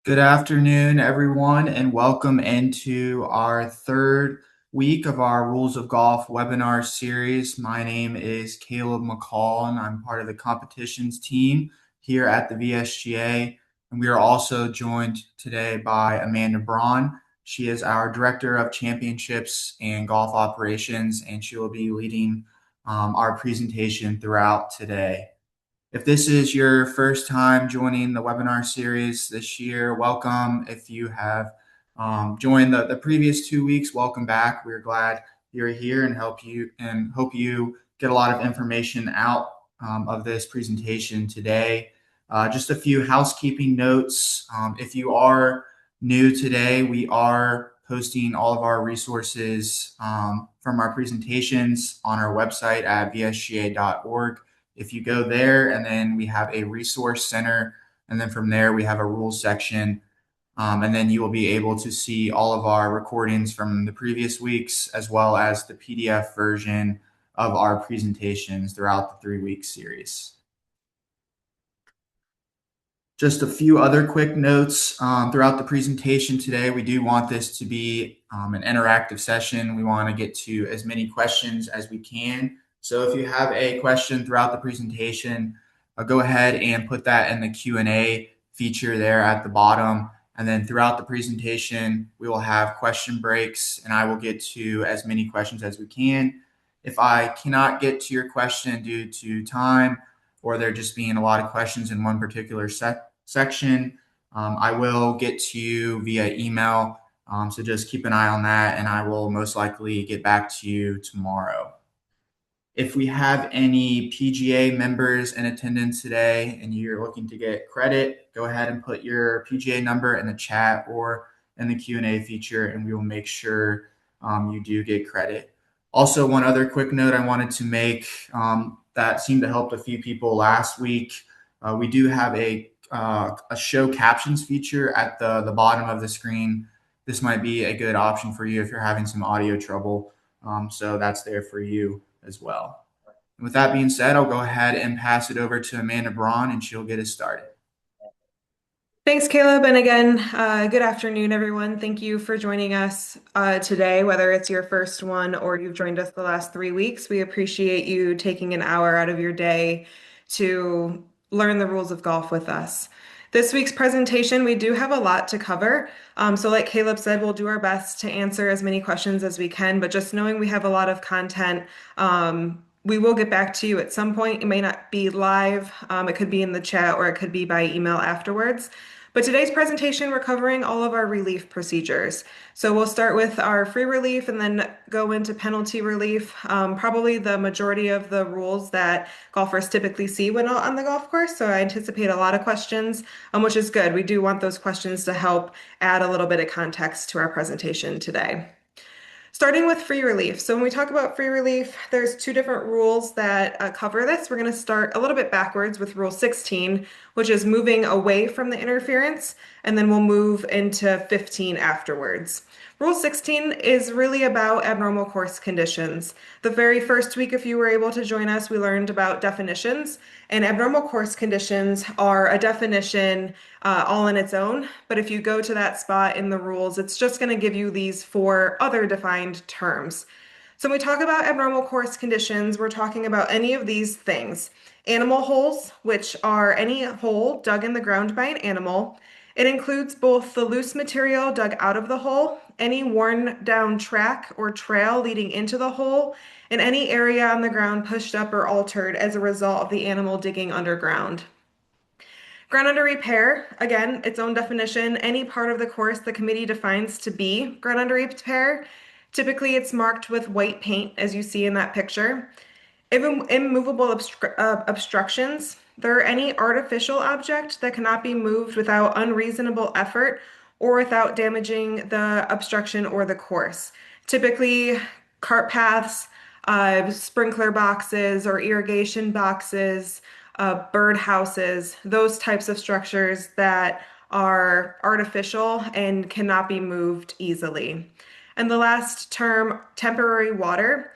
Good afternoon, everyone, and welcome into our third week of our Rules of Golf webinar series. My name is Caleb McCall, and I'm part of the competitions team here at the VSGA. And we are also joined today by Amanda Braun. She is our Director of Championships and Golf Operations, and she will be leading our presentation throughout today. If this is your first time joining the webinar series this year, welcome. If you have joined the previous 2 weeks, welcome back. We're glad you're here and hope you get a lot of information out of this presentation today. Just a few housekeeping notes. If you are new today, we are posting all of our resources from our presentations on our website at vsga.org. If you go there, and then we have a resource center, and then from there we have a rules section, and then you will be able to see all of our recordings from the previous weeks, as well as the PDF version of our presentations throughout the 3-week series. Just a few other quick notes throughout the presentation today. We do want this to be an interactive session. We want to get to as many questions as we can. So if you have a question throughout the presentation, go ahead and put that in the Q&A feature there at the bottom. And then throughout the presentation, we will have question breaks, and I will get to as many questions as we can. If I cannot get to your question due to time, or there just being a lot of questions in one particular section, I will get to you via email. So just keep an eye on that, and I will most likely get back to you tomorrow. If we have any PGA members in attendance today and you're looking to get credit, go ahead and put your PGA number in the chat or in the Q&A feature, and we will make sure you do get credit. Also, one other quick note I wanted to make that seemed to help a few people last week. We do have a show captions feature at the bottom of the screen. This might be a good option for you if you're having some audio trouble. So that's there for you as well. And with that being said, I'll go ahead and pass it over to Amanda Braun, and she'll get us started. Thanks, Caleb. And again, good afternoon, everyone. Thank you for joining us today, whether it's your first one or you've joined us the last 3 weeks. We appreciate you taking an hour out of your day to learn the rules of golf with us. This week's presentation, we do have a lot to cover. So like Caleb said, we'll do our best to answer as many questions as we can, but just knowing we have a lot of content, we will get back to you at some point. It may not be live. It could be in the chat or it could be by email afterwards. But today's presentation, we're covering all of our relief procedures. So we'll start with our free relief and then go into penalty relief. Probably the majority of the rules that golfers typically see when out on the golf course. So I anticipate a lot of questions, which is good. We do want those questions to help add a little bit of context to our presentation today. Starting with free relief. So when we talk about free relief, there's two different rules that cover this. We're going to start a little bit backwards with Rule 16, which is moving away from the interference, and then we'll move into 15 afterwards. Rule 16 is really about abnormal course conditions. The very first week, if you were able to join us, we learned about definitions, and abnormal course conditions are a definition all on its own. But if you go to that spot in the rules, it's just going to give you these four other defined terms. So when we talk about abnormal course conditions, we're talking about any of these things. Animal holes, which are any hole dug in the ground by an animal. It includes both the loose material dug out of the hole, any worn down track or trail leading into the hole, and any area on the ground pushed up or altered as a result of the animal digging underground. Ground under repair, again, its own definition, any part of the course the committee defines to be ground under repair. Typically, it's marked with white paint, as you see in that picture. Immovable obstructions, they're any artificial object that cannot be moved without unreasonable effort or without damaging the obstruction or the course. Typically, cart paths, sprinkler boxes or irrigation boxes, bird houses, those types of structures that are artificial and cannot be moved easily. And the last term, temporary water.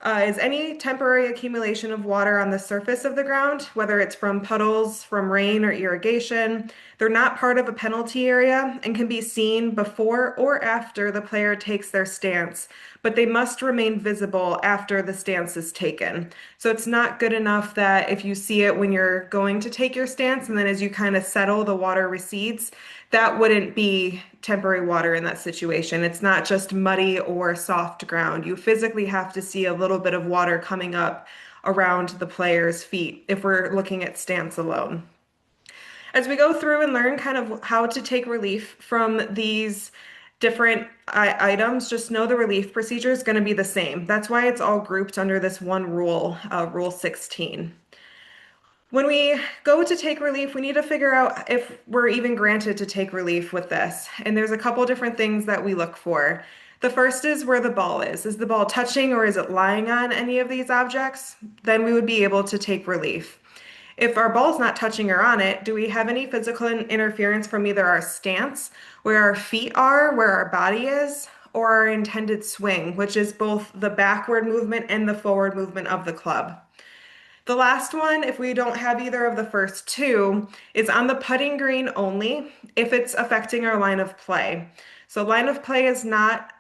Is any temporary accumulation of water on the surface of the ground, whether it's from puddles, from rain, or irrigation. They're not part of a penalty area and can be seen before or after the player takes their stance, but they must remain visible after the stance is taken. So it's not good enough that if you see it when you're going to take your stance and then as you kind of settle, the water recedes. That wouldn't be temporary water in that situation. It's not just muddy or soft ground. You physically have to see a little bit of water coming up around the player's feet if we're looking at stance alone. As we go through and learn kind of how to take relief from these different items, just know the relief procedure is going to be the same. That's why it's all grouped under this one rule, Rule 16. When we go to take relief, we need to figure out if we're even granted to take relief with this. And there's a couple different things that we look for. The first is where the ball is. Is the ball touching or is it lying on any of these objects? Then we would be able to take relief. If our ball's not touching or on it, do we have any physical interference from either our stance, where our feet are, where our body is, or our intended swing, which is both the backward movement and the forward movement of the club? The last one, if we don't have either of the first two, is on the putting green only if it's affecting our line of play. So line of play is not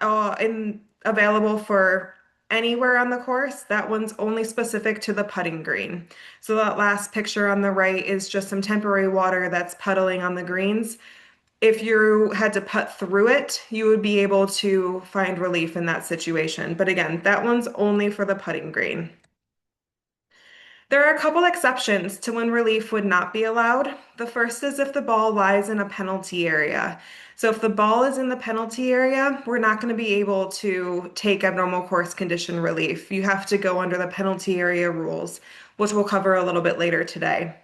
available for anywhere on the course. That one's only specific to the putting green. So that last picture on the right is just some temporary water that's puddling on the greens. If you had to putt through it, you would be able to find relief in that situation. But again, that one's only for the putting green. There are a couple exceptions to when relief would not be allowed. The first is if the ball lies in a penalty area. So if the ball is in the penalty area, we're not going to be able to take abnormal course condition relief. You have to go under the penalty area rules, which we'll cover a little bit later today.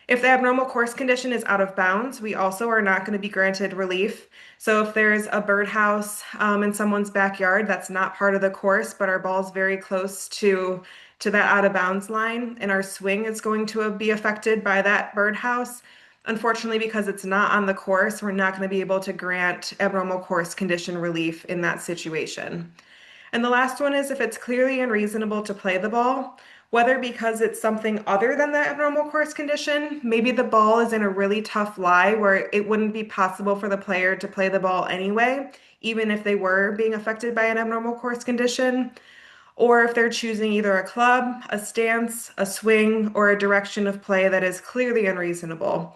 If the abnormal course condition is out of bounds, we also are not going to be granted relief. So if there's a birdhouse in someone's backyard, that's not part of the course, but our ball's very close to that out of bounds line, and our swing is going to be affected by that birdhouse. Unfortunately, because it's not on the course, we're not going to be able to grant abnormal course condition relief in that situation. And the last one is if it's clearly unreasonable to play the ball, whether because it's something other than the abnormal course condition, maybe the ball is in a really tough lie where it wouldn't be possible for the player to play the ball anyway, even if they were being affected by an abnormal course condition, or if they're choosing either a club, a stance, a swing, or a direction of play that is clearly unreasonable.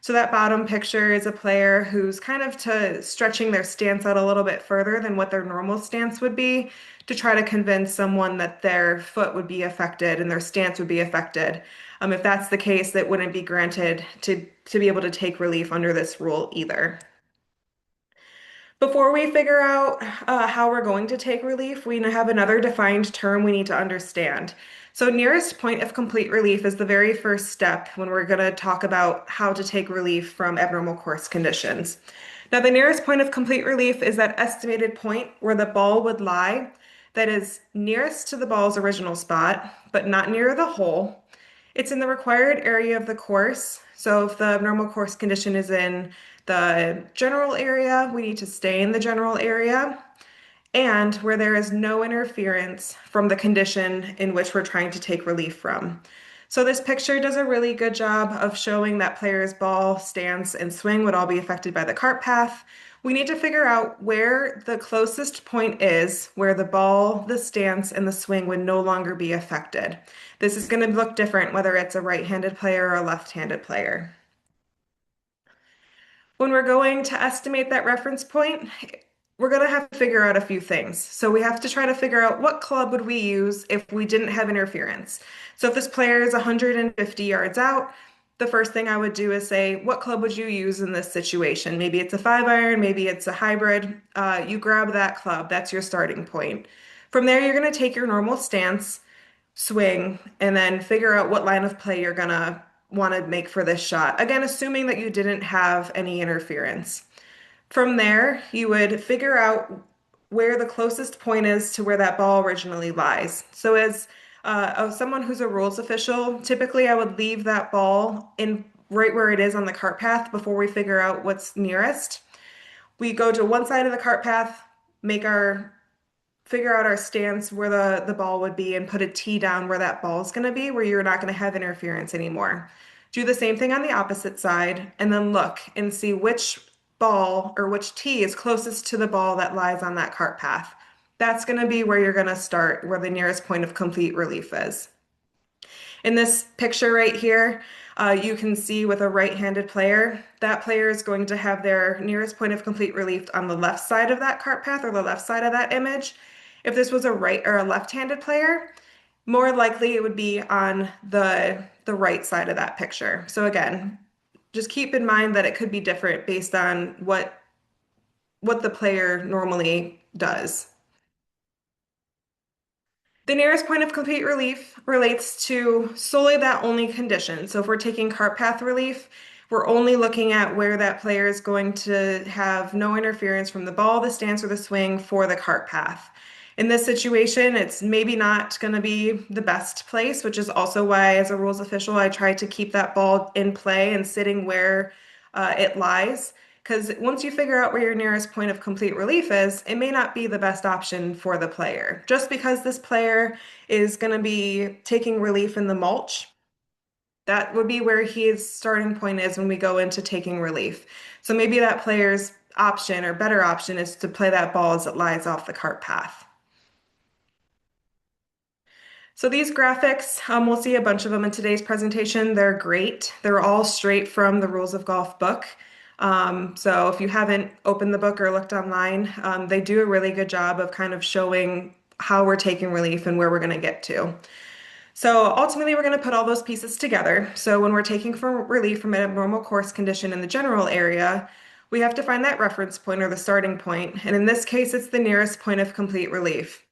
So that bottom picture is a player who's kind of stretching their stance out a little bit further than what their normal stance would be to try to convince someone that their foot would be affected and their stance would be affected. If that's the case, that wouldn't be granted to be able to take relief under this rule either. Before we figure out how we're going to take relief, we have another defined term we need to understand. So nearest point of complete relief is the very first step when we're going to talk about how to take relief from abnormal course conditions. Now, the nearest point of complete relief is that estimated point where the ball would lie that is nearest to the ball's original spot, but not near the hole. It's in the required area of the course. So if the abnormal course condition is in the general area, we need to stay in the general area, and where there is no interference from the condition in which we're trying to take relief from. So this picture does a really good job of showing that player's ball, stance, and swing would all be affected by the cart path. We need to figure out where the closest point is where the ball, the stance, and the swing would no longer be affected. This is going to look different whether it's a right-handed player or a left-handed player. When we're going to estimate that reference point, we're going to have to figure out a few things. So we have to try to figure out what club would we use if we didn't have interference. So if this player is 150 yards out, the first thing I would do is say, what club would you use in this situation? Maybe it's a 5-iron, maybe it's a hybrid. You grab that club, that's your starting point. From there, you're going to take your normal stance, swing, and then figure out what line of play you're going to want to make for this shot. Again, assuming that you didn't have any interference. From there, you would figure out where the closest point is to where that ball originally lies. So as someone who's a rules official, typically I would leave that ball in right where it is on the cart path before we figure out what's nearest. We go to one side of the cart path, make our figure out our stance where the ball would be and put a tee down where that ball is going to be, where you're not going to have interference anymore. Do the same thing on the opposite side, and then look and see which ball or which tee is closest to the ball that lies on that cart path. That's going to be where you're going to start, where the nearest point of complete relief is. In this picture right here, you can see with a right-handed player, that player is going to have their nearest point of complete relief on the left side of that cart path or the left side of that image. If this was a right or a left-handed player, more likely it would be on the right side of that picture. So again, just keep in mind that it could be different based on what the player normally does. The nearest point of complete relief relates to solely that only condition. So if we're taking cart path relief, we're only looking at where that player is going to have no interference from the ball, the stance, or the swing for the cart path. In this situation, it's maybe not going to be the best place, which is also why, as a rules official, I try to keep that ball in play and sitting where it lies. Because once you figure out where your nearest point of complete relief is, it may not be the best option for the player. Just because this player is going to be taking relief in the mulch, that would be where his starting point is when we go into taking relief. So maybe that player's option or better option is to play that ball as it lies off the cart path. So these graphics, we'll see a bunch of them in today's presentation. They're great. They're all straight from the Rules of Golf book. So if you haven't opened the book or looked online, they do a really good job of kind of showing how we're taking relief and where we're going to get to. So ultimately, we're going to put all those pieces together. So when we're taking relief from an abnormal course condition in the general area, we have to find that reference point or the starting point. And in this case, it's the nearest point of complete relief.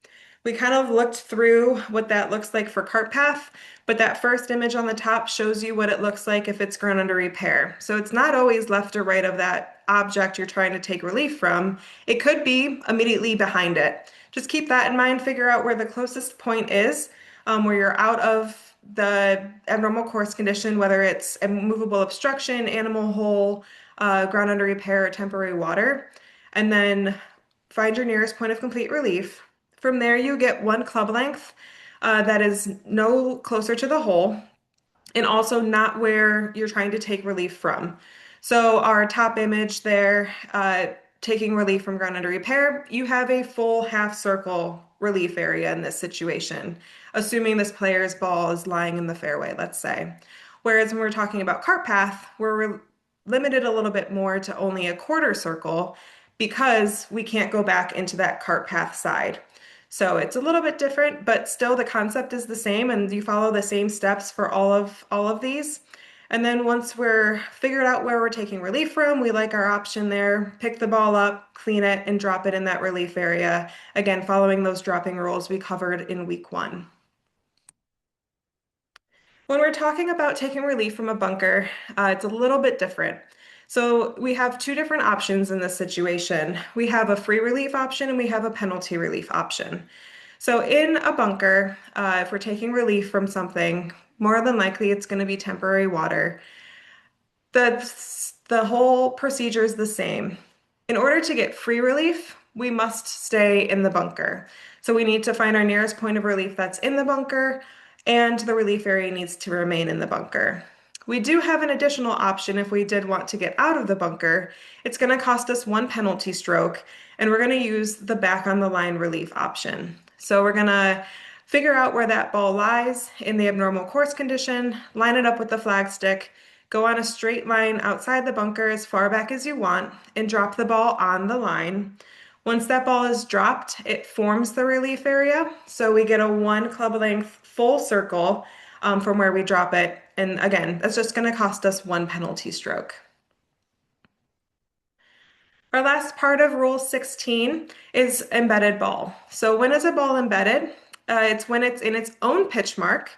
We kind of looked through what that looks like for cart path, but that first image on the top shows you what it looks like if it's ground under repair. So it's not always left or right of that object you're trying to take relief from. It could be immediately behind it. Just keep that in mind, figure out where the closest point is, where you're out of the abnormal course condition, whether it's a movable obstruction, animal hole, ground under repair, or temporary water, and then find your nearest point of complete relief. From there, you get one club length that is no closer to the hole and also not where you're trying to take relief from. So our top image there, taking relief from ground under repair, you have a full half circle relief area in this situation, assuming this player's ball is lying in the fairway, let's say. Whereas when we're talking about cart path, we're limited a little bit more to only a quarter circle because we can't go back into that cart path side. So it's a little bit different, but still the concept is the same and you follow the same steps for all of these. And then once we're figured out where we're taking relief from, we like our option there, pick the ball up, clean it, and drop it in that relief area. Again, following those dropping rules we covered in week 1. When we're talking about taking relief from a bunker, it's a little bit different. So we have two different options in this situation. We have a free relief option and we have a penalty relief option. So in a bunker, if we're taking relief from something, more than likely it's going to be temporary water. The whole procedure is the same. In order to get free relief, we must stay in the bunker. So we need to find our nearest point of relief that's in the bunker, and the relief area needs to remain in the bunker. We do have an additional option if we did want to get out of the bunker. It's going to cost us one penalty stroke, and we're going to use the back on the line relief option. So we're going to figure out where that ball lies in the abnormal course condition, line it up with the flagstick, go on a straight line outside the bunker as far back as you want, and drop the ball on the line. Once that ball is dropped, it forms the relief area. So we get a one club length full circle from where we drop it. And again, that's just going to cost us one penalty stroke. Our last part of Rule 16 is embedded ball. So when is a ball embedded? It's when it's in its own pitch mark,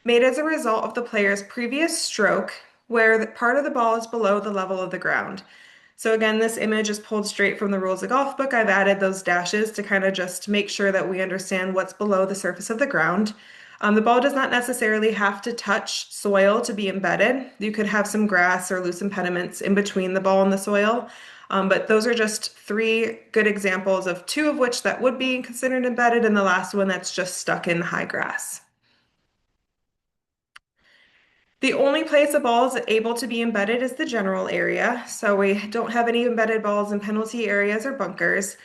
made as a result of the player's previous stroke, where the part of the ball is below the level of the ground. So again, this image is pulled straight from the Rules of Golf book. I've added those dashes to kind of just make sure that we understand what's below the surface of the ground. The ball does not necessarily have to touch soil to be embedded. You could have some grass or loose impediments in between the ball and the soil. But those are just three good examples of two of which that would be considered embedded, and the last one that's just stuck in high grass. The only place a ball is able to be embedded is the general area. So we don't have any embedded balls in penalty areas or bunkers.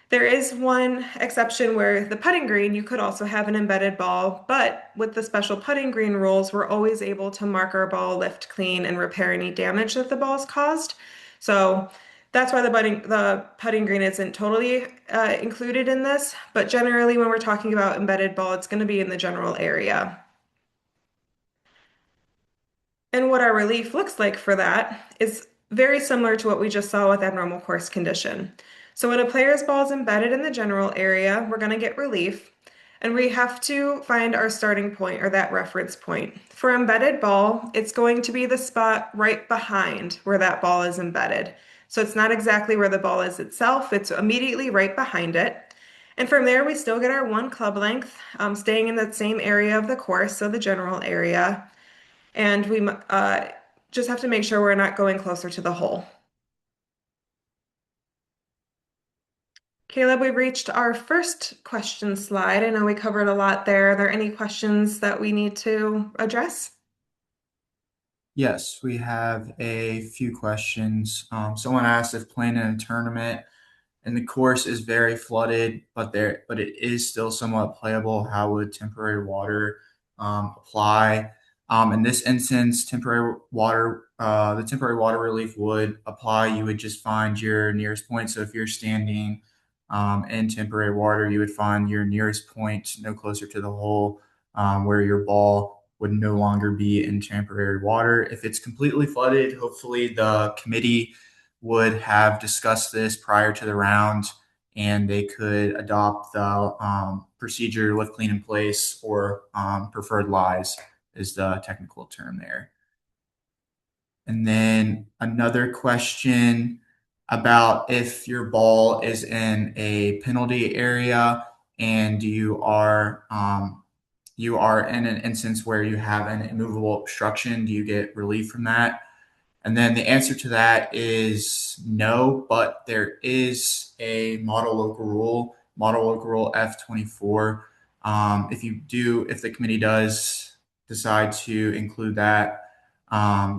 There is one exception where the putting green, you could also have an embedded ball, but with the special putting green rules, we're always able to mark our ball, lift clean, and repair any damage that the ball's caused. So that's why the putting green isn't totally included in this, but generally when we're talking about embedded ball, it's going to be in the general area. And what our relief looks like for that is very similar to what we just saw with abnormal course condition. So when a player's ball is embedded in the general area, we're going to get relief, and we have to find our starting point or that reference point. For embedded ball, it's going to be the spot right behind where that ball is embedded. So it's not exactly where the ball is itself, it's immediately right behind it. And from there, we still get our one club length, staying in that same area of the course, so the general area. And we just have to make sure we're not going closer to the hole. Caleb, we've reached our first question slide. I know we covered a lot there. Are there any questions that we need to address? Yes, we have a few questions. Someone asked if playing in a tournament and the course is very flooded, but it is still somewhat playable. How would temporary water apply? In this instance, the temporary water relief would apply. You would just find your nearest point. So if you're standing in temporary water, you would find your nearest point no closer to the hole, where your ball would no longer be in temporary water. If it's completely flooded, hopefully the committee would have discussed this prior to the round, and they could adopt the procedure lift clean in place, or preferred lies is the technical term there. And then another question about if your ball is in a penalty area and you are in an instance where you have an immovable obstruction, do you get relief from that? And then the answer to that is no, but there is a model local rule F24. If the committee does decide to include that,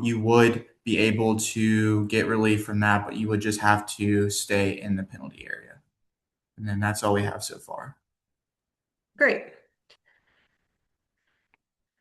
you would be able to get relief from that, but you would just have to stay in the penalty area. And then that's all we have so far. Great.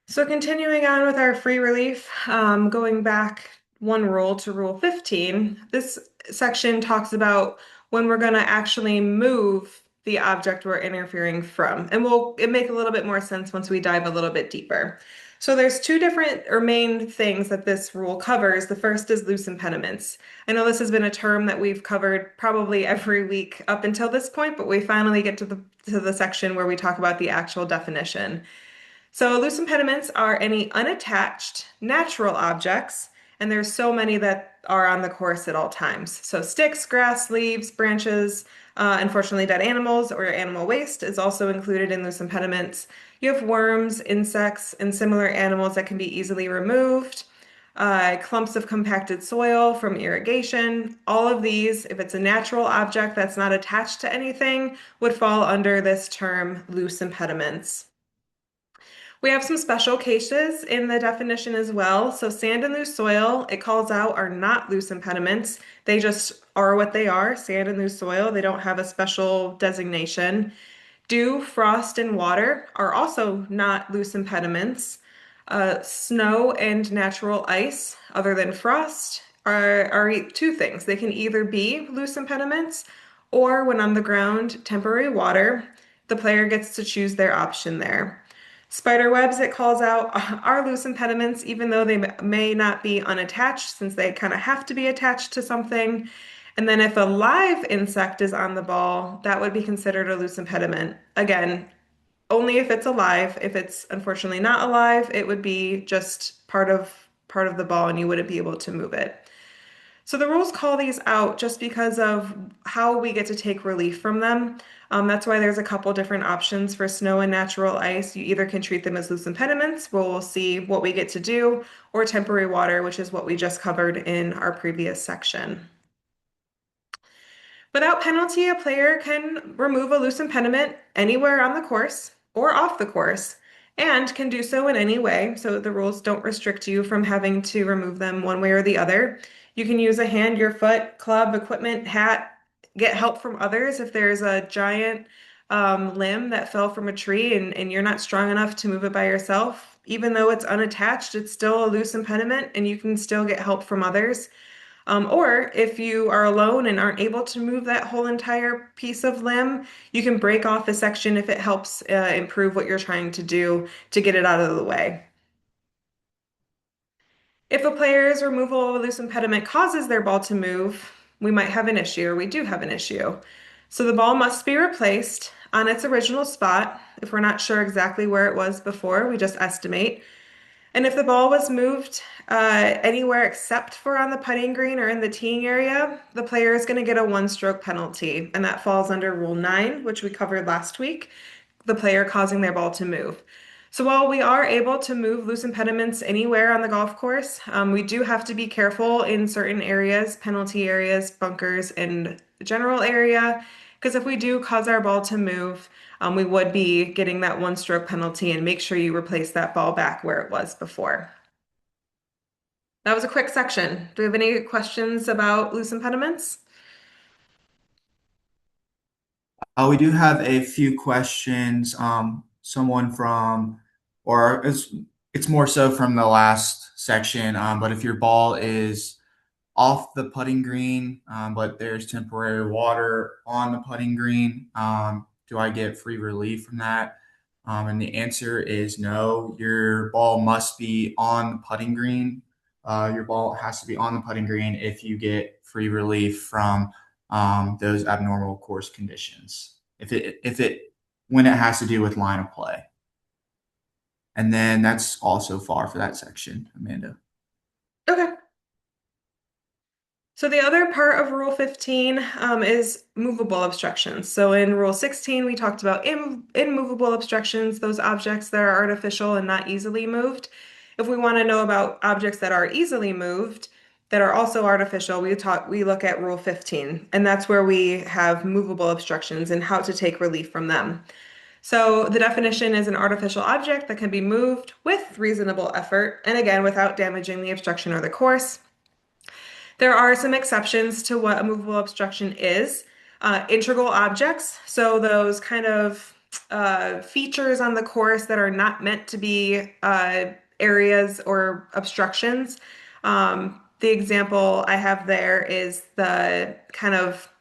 So continuing on with our free relief, going back one rule to Rule 15, this section talks about when we're going to actually move the object we're interfering from. And it'll make a little bit more sense once we dive a little bit deeper. So there's two different or main things that this rule covers. The first is loose impediments. I know this has been a term that we've covered probably every week up until this point, but we finally get to the section where we talk about the actual definition. So loose impediments are any unattached natural objects, and there's so many that are on the course at all times. So sticks, grass, leaves, branches, unfortunately dead animals or animal waste is also included in loose impediments. You have worms, insects, and similar animals that can be easily removed. Clumps of compacted soil from irrigation. All of these, if it's a natural object that's not attached to anything, would fall under this term loose impediments. We have some special cases in the definition as well. So sand and loose soil, it calls out, are not loose impediments. They just are what they are, sand and loose soil. They don't have a special designation. Dew, frost, and water are also not loose impediments. Snow and natural ice, other than frost, are two things. They can either be loose impediments, or when on the ground, temporary water. The player gets to choose their option there. Spider webs, it calls out, are loose impediments, even though they may not be unattached, since they kind of have to be attached to something. And then if a live insect is on the ball, that would be considered a loose impediment. Again, only if it's alive. If it's unfortunately not alive, it would be just part of the ball and you wouldn't be able to move it. So the rules call these out just because of how we get to take relief from them. That's why there's a couple different options for snow and natural ice. You either can treat them as loose impediments, where we'll see what we get to do, or temporary water, which is what we just covered in our previous section. Without penalty, a player can remove a loose impediment anywhere on the course or off the course and can do so in any way. So the rules don't restrict you from having to remove them one way or the other. You can use a hand, your foot, club, equipment, hat, get help from others if there's a giant limb that fell from a tree and you're not strong enough to move it by yourself. Even though it's unattached, it's still a loose impediment and you can still get help from others. Or if you are alone and aren't able to move that whole entire piece of limb, you can break off a section if it helps improve what you're trying to do to get it out of the way. If a player's removal of a loose impediment causes their ball to move, we might have an issue, or we do have an issue. So the ball must be replaced on its original spot. If we're not sure exactly where it was before, we just estimate. And if the ball was moved anywhere except for on the putting green or in the teeing area, the player is going to get a one-stroke penalty, and that falls under Rule 9, which we covered last week, the player causing their ball to move. So while we are able to move loose impediments anywhere on the golf course, we do have to be careful in certain areas, penalty areas, bunkers, and general area, because if we do cause our ball to move, we would be getting that one stroke penalty, and make sure you replace that ball back where it was before. That was a quick section. Do we have any questions about loose impediments? We do have a few questions. Someone from, or it's more so from the last section. But if your ball is off the putting green, but there's temporary water on the putting green, do I get free relief from that? And the answer is no. Your ball must be on the putting green. Your ball has to be on the putting green if you get free relief from those abnormal course conditions. When it has to do with line of play. And then that's also far for that section, Amanda. Okay. So the other part of Rule 15 is movable obstructions. So in Rule 16, we talked about immovable obstructions, those objects that are artificial and not easily moved. If we want to know about objects that are easily moved, that are also artificial, we look at Rule 15, and that's where we have movable obstructions and how to take relief from them. So the definition is an artificial object that can be moved with reasonable effort, and again, without damaging the obstruction or the course. There are some exceptions to what a movable obstruction is. Integral objects, so those kind of features on the course that are not meant to be areas or obstructions. The example I have there is the kind of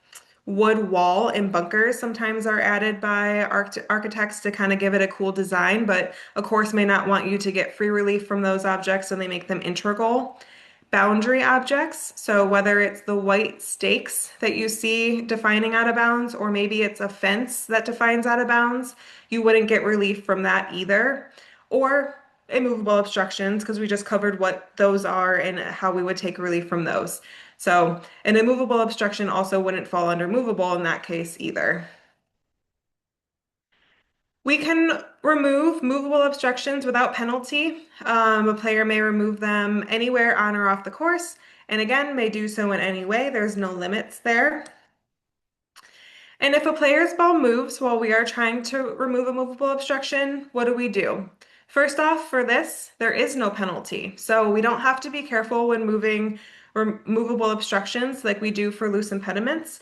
wood wall and bunkers sometimes are added by architects to kind of give it a cool design, but a course may not want you to get free relief from those objects, so they make them integral. Boundary objects, so whether it's the white stakes that you see defining out of bounds, or maybe it's a fence that defines out of bounds, you wouldn't get relief from that either. Or immovable obstructions, because we just covered what those are and how we would take relief from those. So an immovable obstruction also wouldn't fall under movable in that case either. We can remove movable obstructions without penalty. A player may remove them anywhere on or off the course, and again, may do so in any way. There's no limits there. And if a player's ball moves while we are trying to remove a movable obstruction, what do? First off, for this, there is no penalty. So we don't have to be careful when moving movable obstructions like we do for loose impediments,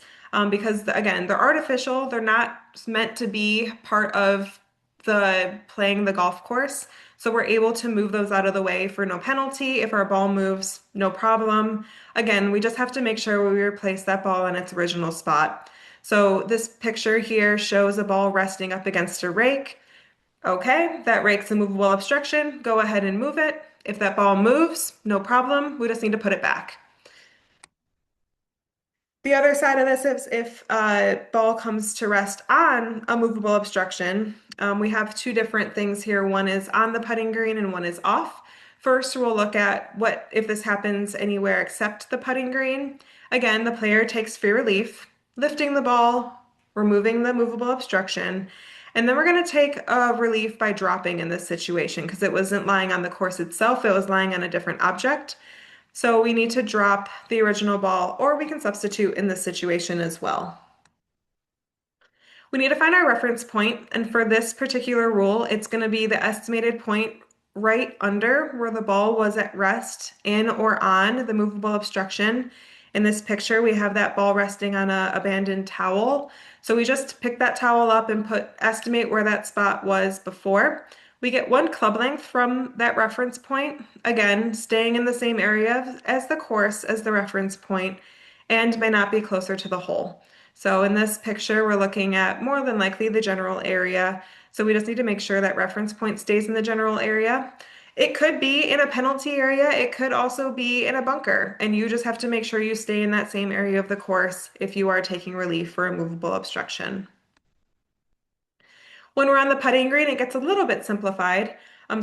because again, they're artificial. They're not meant to be part of the playing the golf course. So we're able to move those out of the way for no penalty. If our ball moves, no problem. Again, we just have to make sure we replace that ball in its original spot. So this picture here shows a ball resting up against a rake. Okay, that rake's a movable obstruction. Go ahead and move it. If that ball moves, no problem. We just need to put it back. The other side of this is if a ball comes to rest on a movable obstruction, we have two different things here. One is on the putting green and one is off. First, we'll look at what if this happens anywhere except the putting green. Again, the player takes free relief, lifting the ball, removing the movable obstruction, and then we're going to take a relief by dropping in this situation because it wasn't lying on the course itself, it was lying on a different object. So we need to drop the original ball, or we can substitute in this situation as well. We need to find our reference point, and for this particular rule, it's going to be the estimated point right under where the ball was at rest in or on the movable obstruction. In this picture, we have that ball resting on a abandoned towel. So we just pick that towel up and estimate where that spot was before. We get 1 club length from that reference point, again, staying in the same area as the course as the reference point, and may not be closer to the hole. So in this picture, we're looking at more than likely the general area. So we just need to make sure that reference point stays in the general area. It could be in a penalty area. It could also be in a bunker. And you just have to make sure you stay in that same area of the course if you are taking relief for a movable obstruction. When we're on the putting green, it gets a little bit simplified.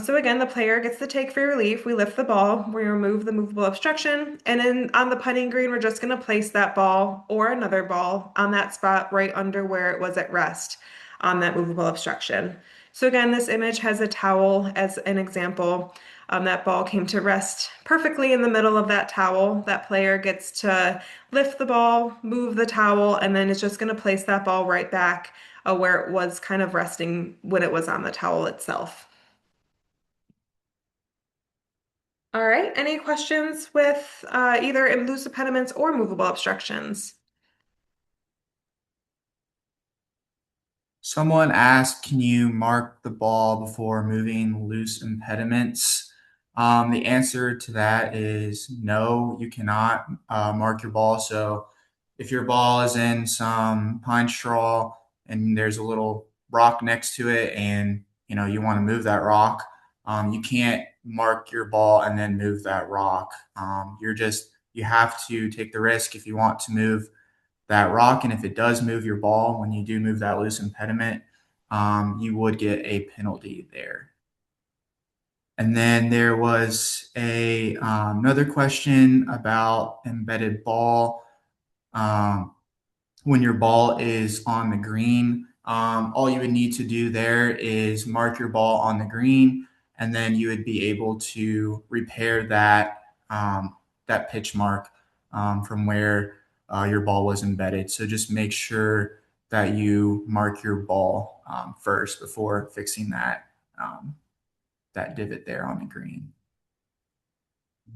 So again, the player gets to take free relief. We lift the ball, we remove the movable obstruction, and then on the putting green, we're just going to place that ball or another ball on that spot right under where it was at rest on that movable obstruction. So again, this image has a towel as an example. That ball came to rest perfectly in the middle of that towel. That player gets to lift the ball, move the towel, and then it's just going to place that ball right back where it was kind of resting when it was on the towel itself. All right, any questions with either loose impediments or movable obstructions? Someone asked, can you mark the ball before moving loose impediments? The answer to that is no, you cannot mark your ball. So if your ball is in some pine straw and there's a little rock next to it and you want to move that rock, you can't mark your ball and then move that rock. You have to take the risk if you want to move that rock. And if it does move your ball, when you do move that loose impediment, you would get a penalty there. And then there was another question about embedded ball. When your ball is on the green, all you would need to do there is mark your ball on the green, and then you would be able to repair that pitch mark from where your ball was embedded. So just make sure that you mark your ball first before fixing that divot there on the green.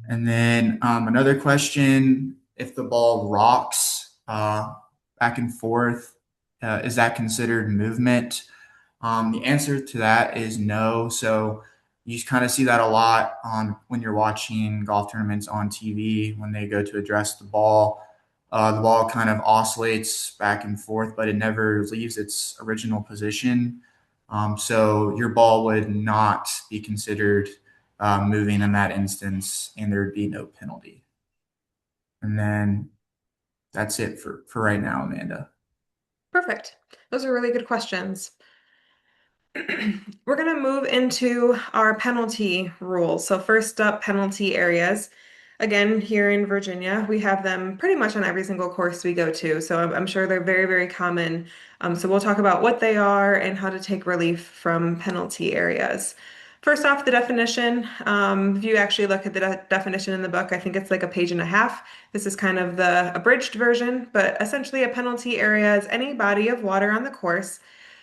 And then another question, if the ball rocks back and forth, is that considered movement? The answer to that is no. So you kind of see that a lot when you're watching golf tournaments on TV when they go to address the ball. The ball kind of oscillates back and forth, but it never leaves its original position. So your ball would not be considered moving in that instance, and there would be no penalty. And then that's it for right now, Amanda. Perfect. Those are really good questions. We're going to move into our penalty rules. So first up, penalty areas. Again, here in Virginia, we have them pretty much on every single course we go to. So I'm sure they're very, very common. So we'll talk about what they are and how to take relief from penalty areas. First off, the definition. If you actually look at the definition in the book, I think it's like a page and a half. This is kind of the abridged version, but essentially a penalty area is any body of water on the course.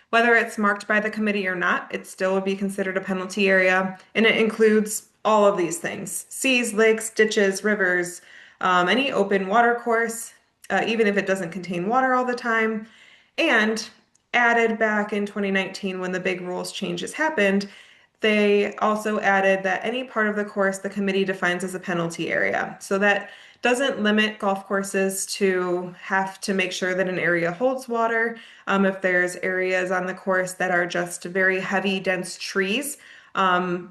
Whether it's marked by the committee or not, it still would be considered a penalty area, and it includes all of these things: seas, lakes, ditches, rivers, any open water course, even if it doesn't contain water all the time. And added back in 2019 when the big rules changes happened, they also added that any part of the course the committee defines as a penalty area. So that doesn't limit golf courses to have to make sure that an area holds water. If there's areas on the course that are just very heavy, dense trees,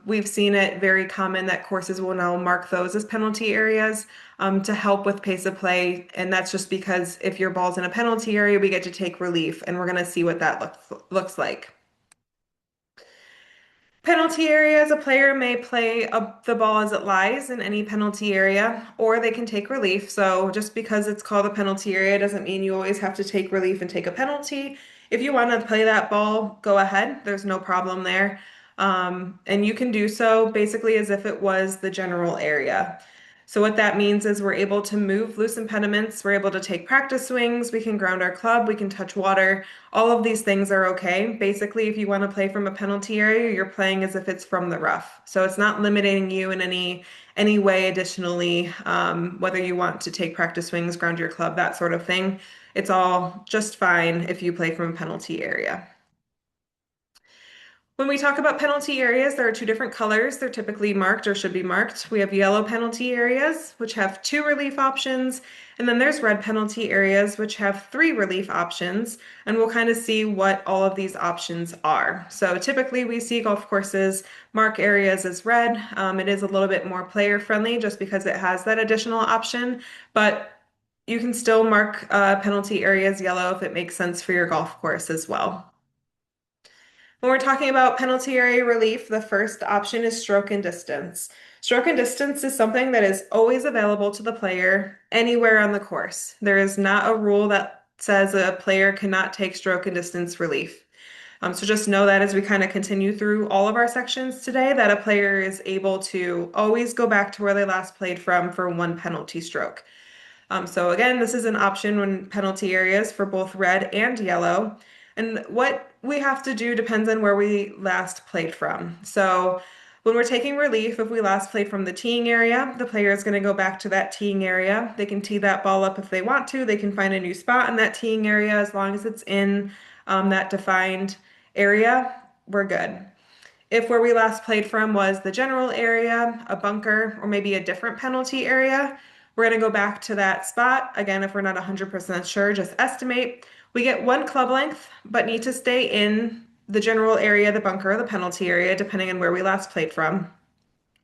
we've seen it very common that courses will now mark those as penalty areas to help with pace of play. And that's just because if your ball's in a penalty area, we get to take relief, and we're going to see what that looks like. Penalty areas, a player may play the ball as it lies in any penalty area, or they can take relief. So just because it's called a penalty area doesn't mean you always have to take relief and take a penalty. If you want to play that ball, go ahead. There's no problem there. And you can do so basically as if it was the general area. So what that means is we're able to move loose impediments, we're able to take practice swings, we can ground our club, we can touch water. All of these things are okay. Basically, if you want to play from a penalty area, you're playing as if it's from the rough. So it's not limiting you in any way additionally, whether you want to take practice swings, ground your club, that sort of thing. It's all just fine if you play from a penalty area. When we talk about penalty areas, there are two different colors. They're typically marked or should be marked. We have yellow penalty areas, which have 2 relief options, and then there's red penalty areas, which have 3 relief options, and we'll kind of see what all of these options are. So typically we see golf courses mark areas as red. It is a little bit more player friendly just because it has that additional option, but you can still mark penalty areas yellow if it makes sense for your golf course as well. When we're talking about penalty area relief, the first option is stroke and distance. Stroke and distance is something that is always available to the player anywhere on the course. There is not a rule that says a player cannot take stroke and distance relief. So just know that as we kind of continue through all of our sections today, that a player is able to always go back to where they last played from for 1 penalty stroke. So again, this is an option when penalty areas for both red and yellow. And what we have to do depends on where we last played from. So when we're taking relief, if we last played from the teeing area, the player is going to go back to that teeing area. They can tee that ball up if they want to. They can find a new spot in that teeing area as long as it's in that defined area, we're good. If where we last played from was the general area, a bunker, or maybe a different penalty area, we're going to go back to that spot. Again, if we're not 100% sure, just estimate. We get 1 club length, but need to stay in the general area, the bunker, or the penalty area, depending on where we last played from.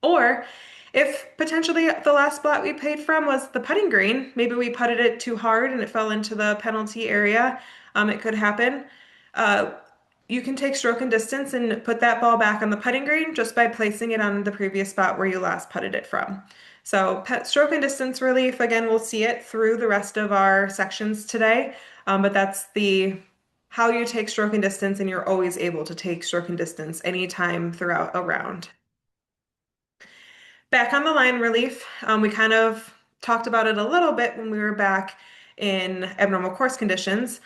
Or if potentially the last spot we played from was the putting green, maybe we putted it too hard and it fell into the penalty area. It could happen. You can take stroke and distance and put that ball back on the putting green just by placing it on the previous spot where you last putted it from. So stroke and distance relief, again, we'll see it through the rest of our sections today, but that's the how you take stroke and distance, and you're always able to take stroke and distance anytime throughout a round. Back on the line relief, we kind of talked about it a little bit when we were back in abnormal course conditions,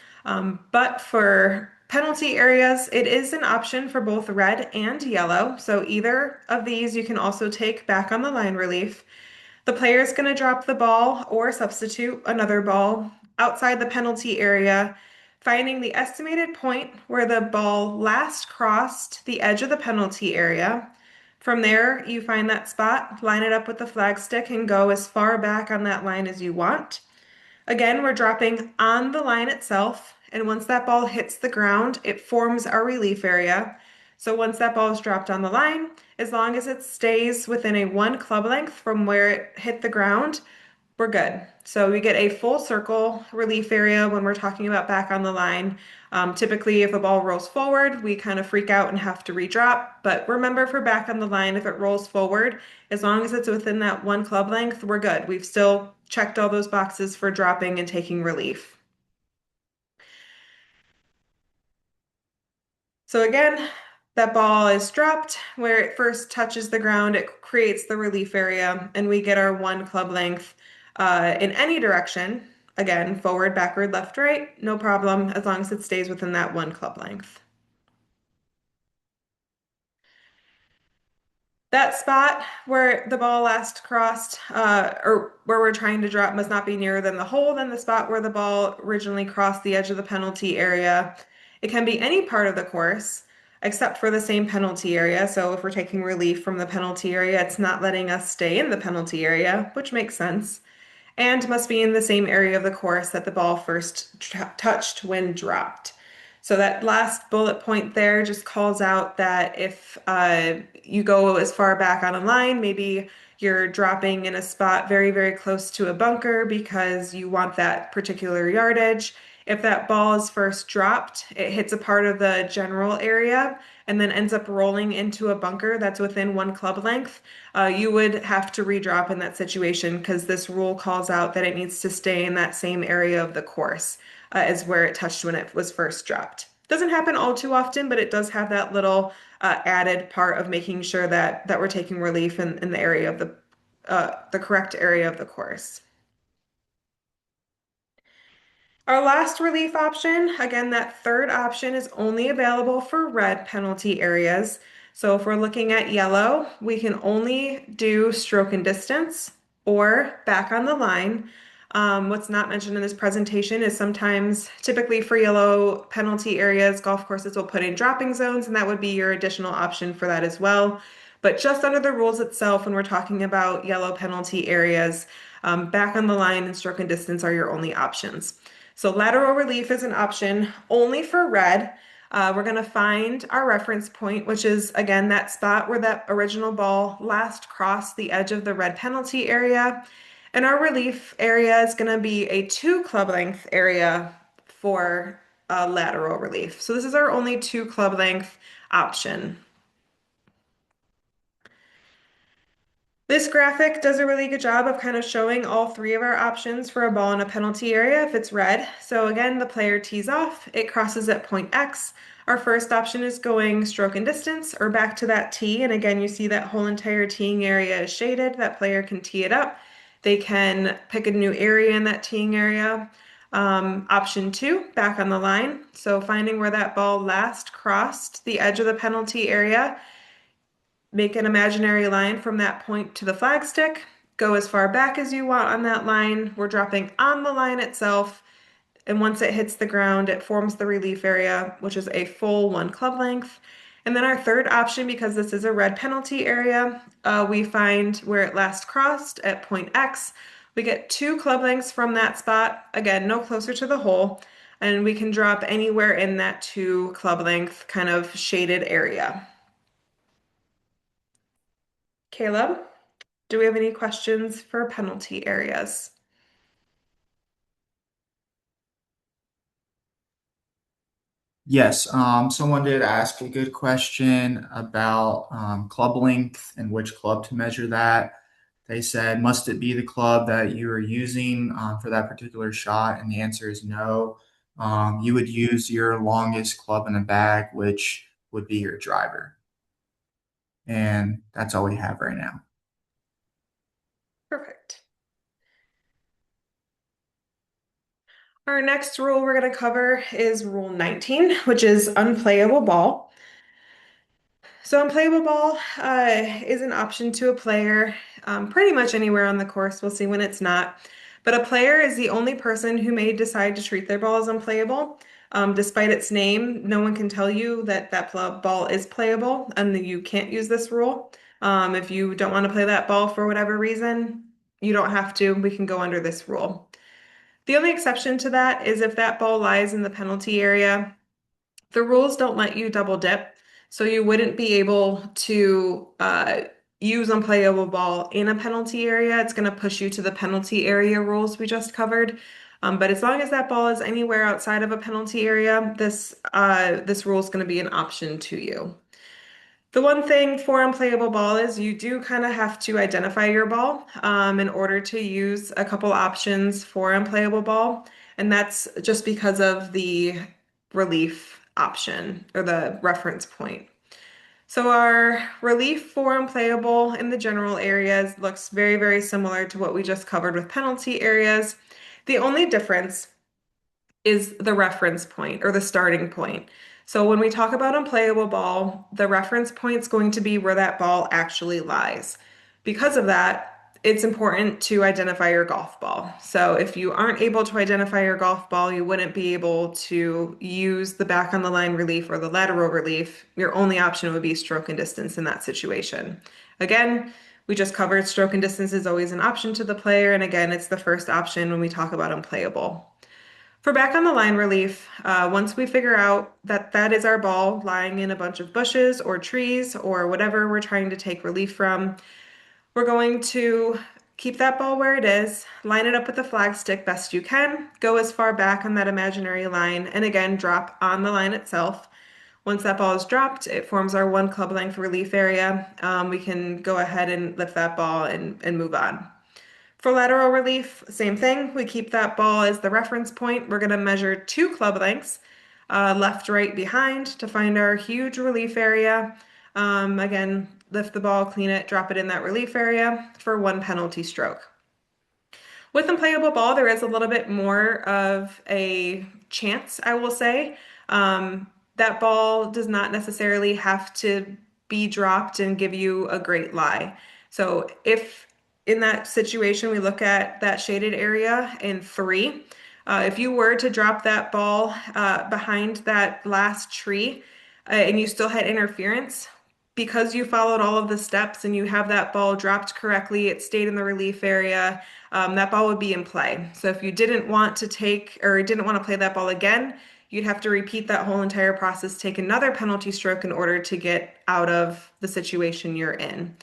but for penalty areas, it is an option for both red and yellow. So either of these you can also take back on the line relief. The player is going to drop the ball or substitute another ball outside the penalty area, finding the estimated point where the ball last crossed the edge of the penalty area. From there, you find that spot, line it up with the flag stick, and go as far back on that line as you want. Again, we're dropping on the line itself, and once that ball hits the ground, it forms our relief area. So once that ball is dropped on the line, as long as it stays within a 1 club length from where it hit the ground, we're good. So we get a full circle relief area when we're talking about back on the line. Typically, if a ball rolls forward, we kind of freak out and have to redrop. But remember, for back on the line, if it rolls forward, as long as it's within that 1 club length, we're good. We've still checked all those boxes for dropping and taking relief. So again, that ball is dropped. Where it first touches the ground, it creates the relief area, and we get our 1 club length in any direction. Again, forward, backward, left, right, no problem, as long as it stays within that 1 club length. That spot where the ball last crossed, or where we're trying to drop, must not be nearer than the hole than the spot where the ball originally crossed the edge of the penalty area. It can be any part of the course, except for the same penalty area. So if we're taking relief from the penalty area, it's not letting us stay in the penalty area, which makes sense, and must be in the same area of the course that the ball first touched when dropped. So that last bullet point there just calls out that if you go as far back on a line, maybe you're dropping in a spot very, very close to a bunker because you want that particular yardage. If that ball is first dropped, it hits a part of the general area and then ends up rolling into a bunker that's within 1 club length, you would have to redrop in that situation because this rule calls out that it needs to stay in that same area of the course as where it touched when it was first dropped. Doesn't happen all too often, but it does have that little added part of making sure that we're taking relief in the area of the correct area of the course. Our last relief option, again, that third option is only available for red penalty areas. So if we're looking at yellow, we can only do stroke and distance or back on the line. What's not mentioned in this presentation is sometimes, typically for yellow penalty areas, golf courses will put in dropping zones, and that would be your additional option for that as well. But just under the rules itself, when we're talking about yellow penalty areas, back on the line and stroke and distance are your only options. So lateral relief is an option only for red. We're going to find our reference point, which is again that spot where that original ball last crossed the edge of the red penalty area. And our relief area is going to be a 2 club length area for lateral relief. So this is our only 2 club length option. This graphic does a really good job of kind of showing all 3 of our options for a ball in a penalty area if it's red. So again, the player tees off, it crosses at point X. Our first option is going stroke and distance or back to that tee. And again, you see that whole entire teeing area is shaded. That player can tee it up. They can pick a new area in that teeing area. Option 2, back on the line. So finding where that ball last crossed the edge of the penalty area. Make an imaginary line from that point to the flagstick. Go as far back as you want on that line. We're dropping on the line itself. And once it hits the ground, it forms the relief area, which is a full 1 club length. And then our third option, because this is a red penalty area, we find where it last crossed at point X. We get 2 club lengths from that spot. Again, no closer to the hole. And we can drop anywhere in that 2 club length kind of shaded area. Caleb, do we have any questions for penalty areas? Yes, someone did ask a good question about club length and which club to measure that. They said, must it be the club that you are using for that particular shot? And the answer is no. You would use your longest club in a bag, which would be your driver. And that's all we have right now. Perfect. Our next rule we're going to cover is Rule 19, which is unplayable ball. So unplayable ball is an option to a player pretty much anywhere on the course. We'll see when it's not. But a player is the only person who may decide to treat their ball as unplayable. Despite its name, no one can tell you that that ball is playable and that you can't use this rule. If you don't want to play that ball for whatever reason, you don't have to. We can go under this rule. The only exception to that is if that ball lies in the penalty area. The rules don't let you double dip, so you wouldn't be able to use unplayable ball in a penalty area. It's going to push you to the penalty area rules we just covered. But as long as that ball is anywhere outside of a penalty area, this rule is going to be an option to you. The one thing for unplayable ball is you do kind of have to identify your ball in order to use a couple options for unplayable ball. And that's just because of the relief option or the reference point. So our relief for unplayable in the general areas looks very, very similar to what we just covered with penalty areas. The only difference is the reference point or the starting point. So when we talk about unplayable ball, the reference point is going to be where that ball actually lies. Because of that, it's important to identify your golf ball. So if you aren't able to identify your golf ball, you wouldn't be able to use the back on the line relief or the lateral relief. Your only option would be stroke and distance in that situation. Again, we just covered stroke and distance is always an option to the player. And again, it's the first option when we talk about unplayable. For back on the line relief, once we figure out that that is our ball lying in a bunch of bushes or trees or whatever we're trying to take relief from, we're going to keep that ball where it is, line it up with the flag stick best you can, go as far back on that imaginary line, and again, drop on the line itself. Once that ball is dropped, it forms our one club length relief area. We can go ahead and lift that ball and move on. For lateral relief, same thing. We keep that ball as the reference point. We're going to measure 2 club lengths, left, right, behind to find our huge relief area. Again, lift the ball, clean it, drop it in that relief area for 1 penalty stroke. With unplayable ball, there is a little bit more of a chance, I will say. That ball does not necessarily have to be dropped and give you a great lie. So if in that situation we look at that shaded area in 3, if you were to drop that ball behind that last tree and you still had interference, because you followed all of the steps and you have that ball dropped correctly, it stayed in the relief area, that ball would be in play. So if you didn't want to take or didn't want to play that ball again, you'd have to repeat that whole entire process, take another penalty stroke in order to get out of the situation you're in.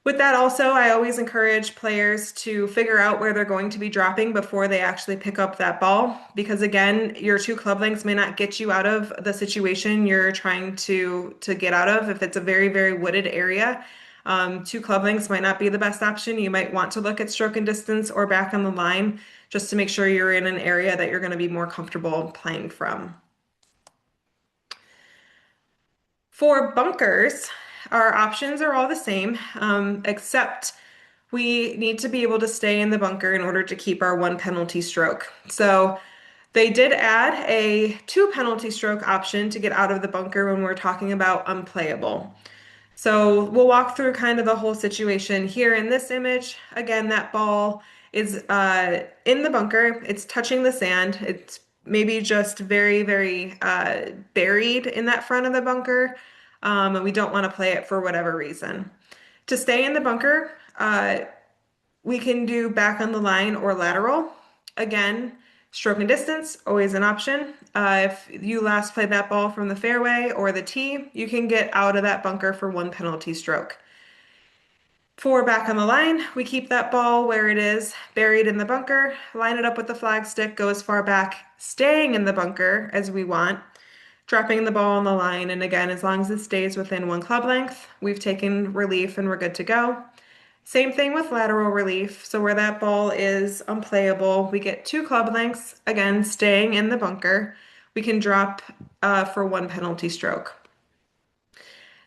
With that also, I always encourage players to figure out where they're going to be dropping before they actually pick up that ball. Because again, your 2 club lengths may not get you out of the situation you're trying to get out of. If it's a very, very wooded area, 2 club lengths might not be the best option. You might want to look at stroke and distance or back on the line just to make sure you're in an area that you're going to be more comfortable playing from. For bunkers, our options are all the same, except we need to be able to stay in the bunker in order to keep our 1 penalty stroke. So they did add a 2 penalty stroke option to get out of the bunker when we're talking about unplayable. So we'll walk through kind of the whole situation here in this image. Again, that ball is in the bunker. It's touching the sand. It's maybe just very, very buried in that front of the bunker, and we don't want to play it for whatever reason. To stay in the bunker, we can do back on the line or lateral. Again, stroke and distance, always an option. If you last played that ball from the fairway or the tee, you can get out of that bunker for 1 penalty stroke. For back on the line, we keep that ball where it is, buried in the bunker, line it up with the flag stick, go as far back, staying in the bunker as we want, dropping the ball on the line, and again, as long as it stays within 1 club length, we've taken relief and we're good to go. Same thing with lateral relief. So where that ball is unplayable, we get 2 club lengths, again, staying in the bunker. We can drop for 1 penalty stroke.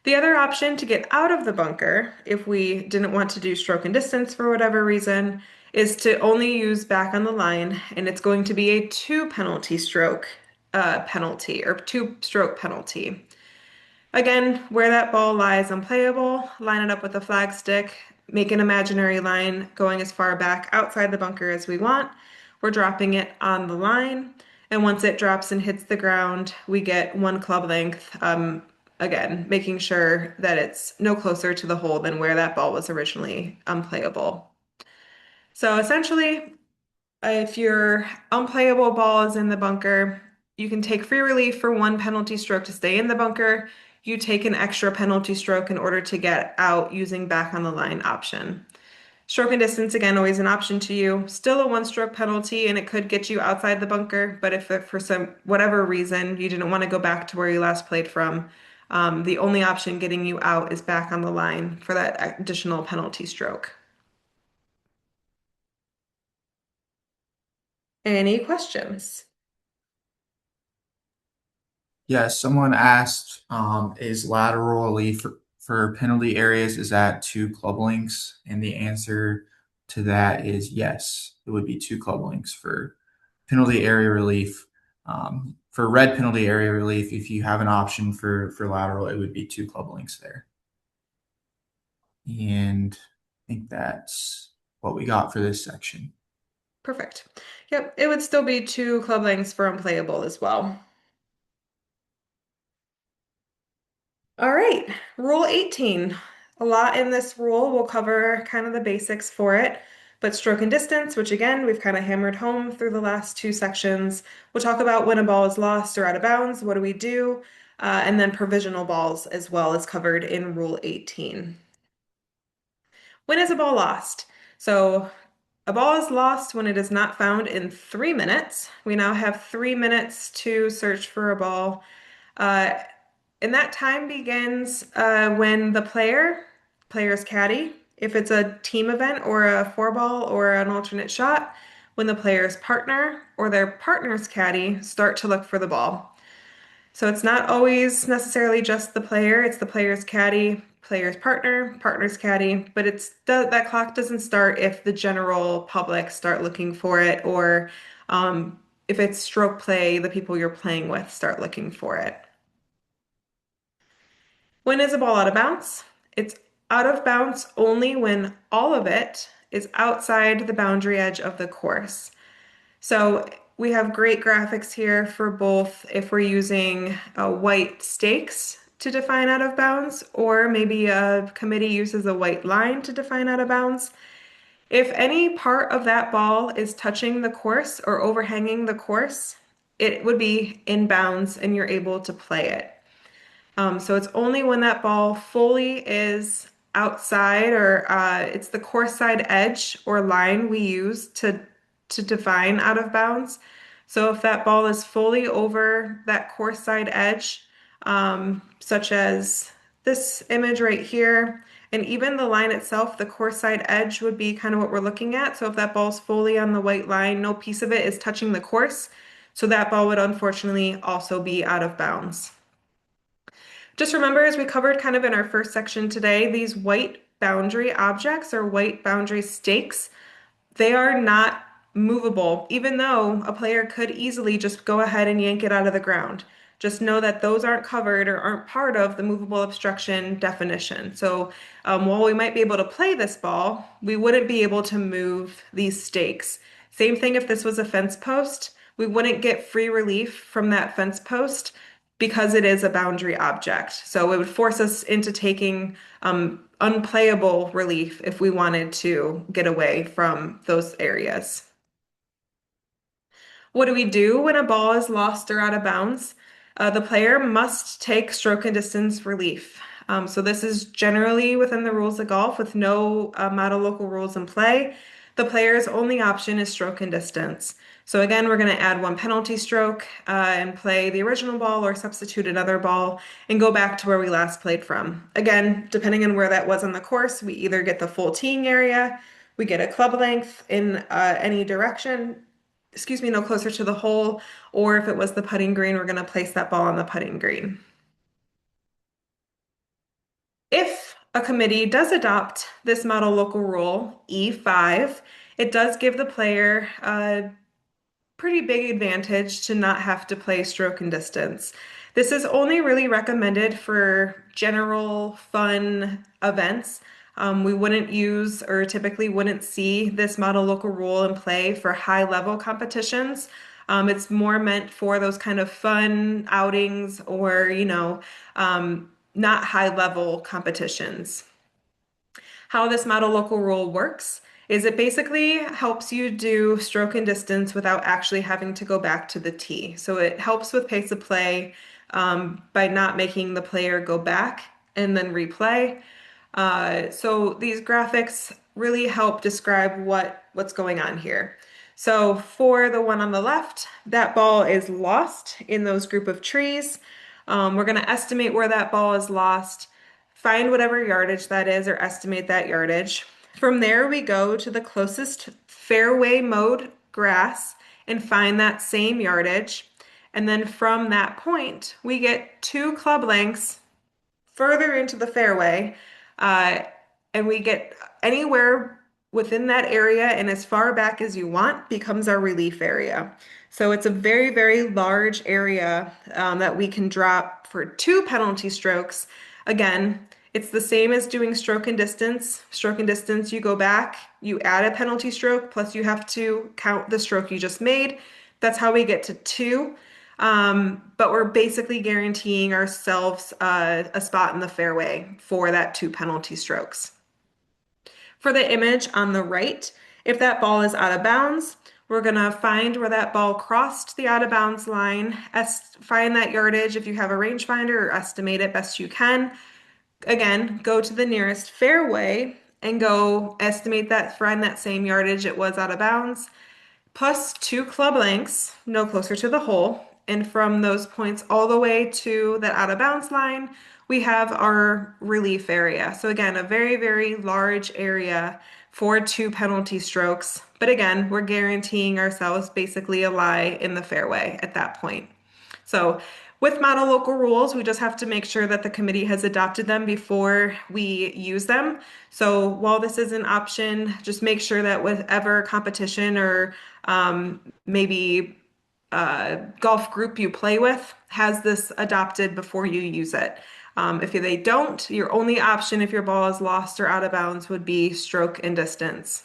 The other option to get out of the bunker, if we didn't want to do stroke and distance for whatever reason, is to only use back on the line, and it's going to be a 2 penalty stroke penalty or 2 stroke penalty. Again, where that ball lies unplayable, line it up with a flag stick, make an imaginary line going as far back outside the bunker as we want. We're dropping it on the line, and once it drops and hits the ground, we get 1 club length. Again, making sure that it's no closer to the hole than where that ball was originally unplayable. So essentially, if your unplayable ball is in the bunker, you can take free relief for 1 penalty stroke to stay in the bunker. You take an extra penalty stroke in order to get out using back on the line option. Stroke and distance, again, always an option to you. Still a 1 stroke penalty, and it could get you outside the bunker, but if for some whatever reason you didn't want to go back to where you last played from, the only option getting you out is back on the line for that additional penalty stroke. Any questions? Yes, someone asked, is lateral relief for penalty areas, is that 2 club lengths? And the answer to that is yes. It would be 2 club lengths for penalty area relief. For red penalty area relief, if you have an option for lateral, it would be 2 club lengths there. And I think that's what we got for this section. Perfect. Yep, it would still be 2 club lengths for unplayable as well. All right, Rule 18. A lot in this rule. We'll cover kind of the basics for it, but stroke and distance, which again, we've kind of hammered home through the last 2 sections. We'll talk about when a ball is lost or out of bounds, what do we do? And then provisional balls as well is covered in Rule 18. When is a ball lost? So a ball is lost when it is not found in 3 minutes. We now have 3 minutes to search for a ball. Uh, and that time begins when the player's caddy, if it's a team event or a four ball or an alternate shot, when the player's partner or their partner's caddy start to look for the ball. So it's not always necessarily just the player, it's the player's caddy, player's partner, partner's caddy, but that clock doesn't start if the general public start looking for it or if it's stroke play, the people you're playing with start looking for it. When is a ball out of bounds? It's out of bounds only when all of it is outside the boundary edge of the course. So we have great graphics here for both if we're using white stakes to define out of bounds, or maybe a committee uses a white line to define out of bounds. If any part of that ball is touching the course or overhanging the course, it would be in bounds and you're able to play it. So it's only when that ball fully is outside or it's the course side edge or line we use to define out of bounds. So if that ball is fully over that course side edge, such as this image right here, and even the line itself, the course side edge would be kind of what we're looking at. So if that ball's fully on the white line, no piece of it is touching the course. So that ball would unfortunately also be out of bounds. Just remember, as we covered kind of in our first section today, these white boundary objects or white boundary stakes, they are not movable, even though a player could easily just go ahead and yank it out of the ground. Just know that those aren't covered or aren't part of the movable obstruction definition. So while we might be able to play this ball, we wouldn't be able to move these stakes. Same thing if this was a fence post, we wouldn't get free relief from that fence post because it is a boundary object. So it would force us into taking unplayable relief if we wanted to get away from those areas. What do we do when a ball is lost or out of bounds? The player must take stroke and distance relief. So this is generally within the rules of golf with no model local rules in play. The player's only option is stroke and distance. So again, we're going to add one penalty stroke and play the original ball or substitute another ball and go back to where we last played from. Again, depending on where that was on the course, we either get the full teeing area, we get a club length in any direction, excuse me, no closer to the hole, or if it was the putting green, we're going to place that ball on the putting green. If a committee does adopt this model local rule, E5, it does give the player a pretty big advantage to not have to play stroke and distance. This is only really recommended for general fun events. We wouldn't use or typically wouldn't see this model local rule in play for high level competitions. It's more meant for those kind of fun outings or, not high level competitions. How this model local rule works is it basically helps you do stroke and distance without actually having to go back to the tee. So it helps with pace of play by not making the player go back and then replay. So these graphics really help describe what's going on here. So for the one on the left, that ball is lost in those group of trees. We're going to estimate where that ball is lost, find whatever yardage that is, or estimate that yardage. From there, we go to the closest fairway mode grass and find that same yardage. And then from that point, we get 2 club lengths further into the fairway, and we get anywhere within that area and as far back as you want becomes our relief area. So it's a very, very large area that we can drop for 2 penalty strokes. Again, it's the same as doing stroke and distance. Stroke and distance, you go back, you add a penalty stroke, plus you have to count the stroke you just made. That's how we get to 2. But we're basically guaranteeing ourselves a spot in the fairway for that 2 penalty strokes. For the image on the right, if that ball is out of bounds, we're going to find where that ball crossed the out of bounds line, find that yardage if you have a rangefinder or estimate it best you can. Again, go to the nearest fairway and go estimate that find that same yardage it was out of bounds, plus 2 club lengths, no closer to the hole. And from those points all the way to that out of bounds line, we have our relief area. So again, a very, very large area for 2 penalty strokes. But again, we're guaranteeing ourselves basically a lie in the fairway at that point. So with model local rules, we just have to make sure that the committee has adopted them before we use them. So while this is an option, just make sure that whatever competition or maybe golf group you play with has this adopted before you use it. If they don't, your only option if your ball is lost or out of bounds would be stroke and distance,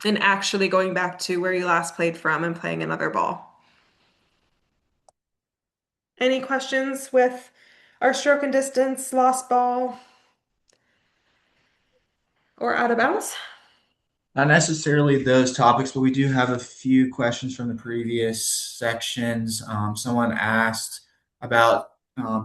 and actually going back to where you last played from and playing another ball. Any questions with our stroke and distance, lost ball, or out of bounds? Not necessarily those topics, but we do have a few questions from the previous sections. Someone asked about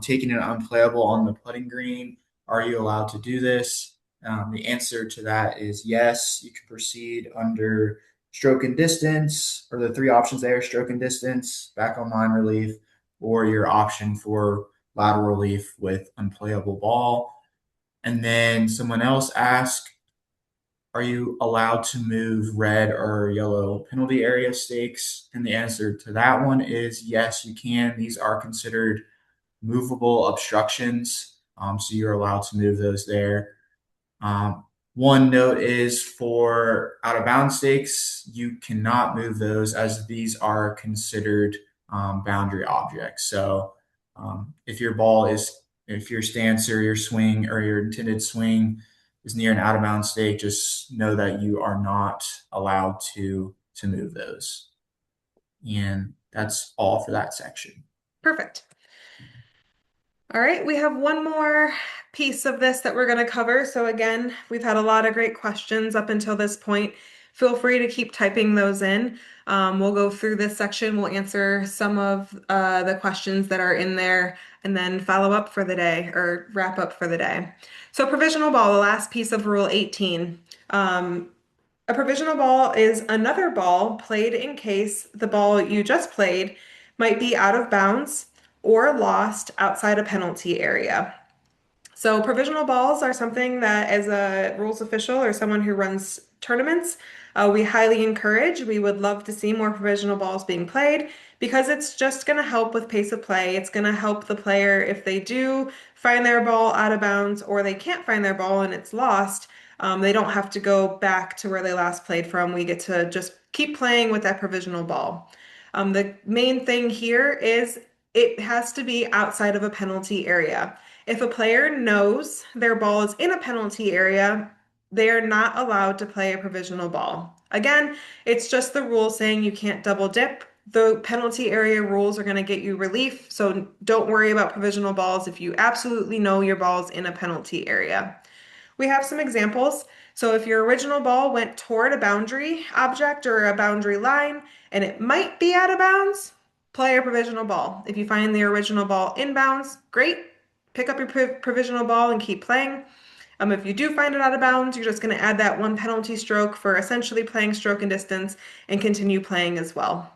taking an unplayable on the putting green. Are you allowed to do this? The answer to that is yes. You can proceed under stroke and distance, or the 3 options there: stroke and distance, back on line relief, or your option for lateral relief with unplayable ball. And then someone else asked, are you allowed to move red or yellow penalty area stakes? And the answer to that one is yes, you can. These are considered movable obstructions. So you're allowed to move those there. One note is for out of bounds stakes, you cannot move those as these are considered boundary objects. So if your stance or your swing or your intended swing is near an out of bounds stake, just know that you are not allowed to move those. And that's all for that section. Perfect. All right, we have one more piece of this that we're going to cover. So again, we've had a lot of great questions up until this point. Feel free to keep typing those in. We'll go through this section. We'll answer some of the questions that are in there and then follow up for the day or wrap up for the day. So provisional ball, the last piece of Rule 18. A provisional ball is another ball played in case the ball you just played might be out of bounds or lost outside a penalty area. So provisional balls are something that as a rules official or someone who runs tournaments, we highly encourage. We would love to see more provisional balls being played because it's just going to help with pace of play. It's going to help the player if they do find their ball out of bounds or they can't find their ball and it's lost. They don't have to go back to where they last played from. We get to just keep playing with that provisional ball. The main thing here is it has to be outside of a penalty area. If a player knows their ball is in a penalty area, they are not allowed to play a provisional ball. Again, it's just the rule saying you can't double dip. The penalty area rules are going to get you relief, so don't worry about provisional balls if you absolutely know your ball's in a penalty area. We have some examples. So if your original ball went toward a boundary object or a boundary line and it might be out of bounds, play a provisional ball. If you find the original ball inbounds, great. Pick up your provisional ball and keep playing. If you do find it out of bounds, you're just going to add that 1 penalty stroke for essentially playing stroke and distance and continue playing as well.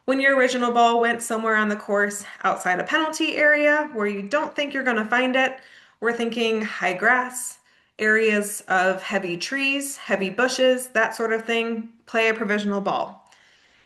When your original ball went somewhere on the course outside a penalty area where you don't think you're going to find it, we're thinking high grass, areas of heavy trees, heavy bushes, that sort of thing, play a provisional ball.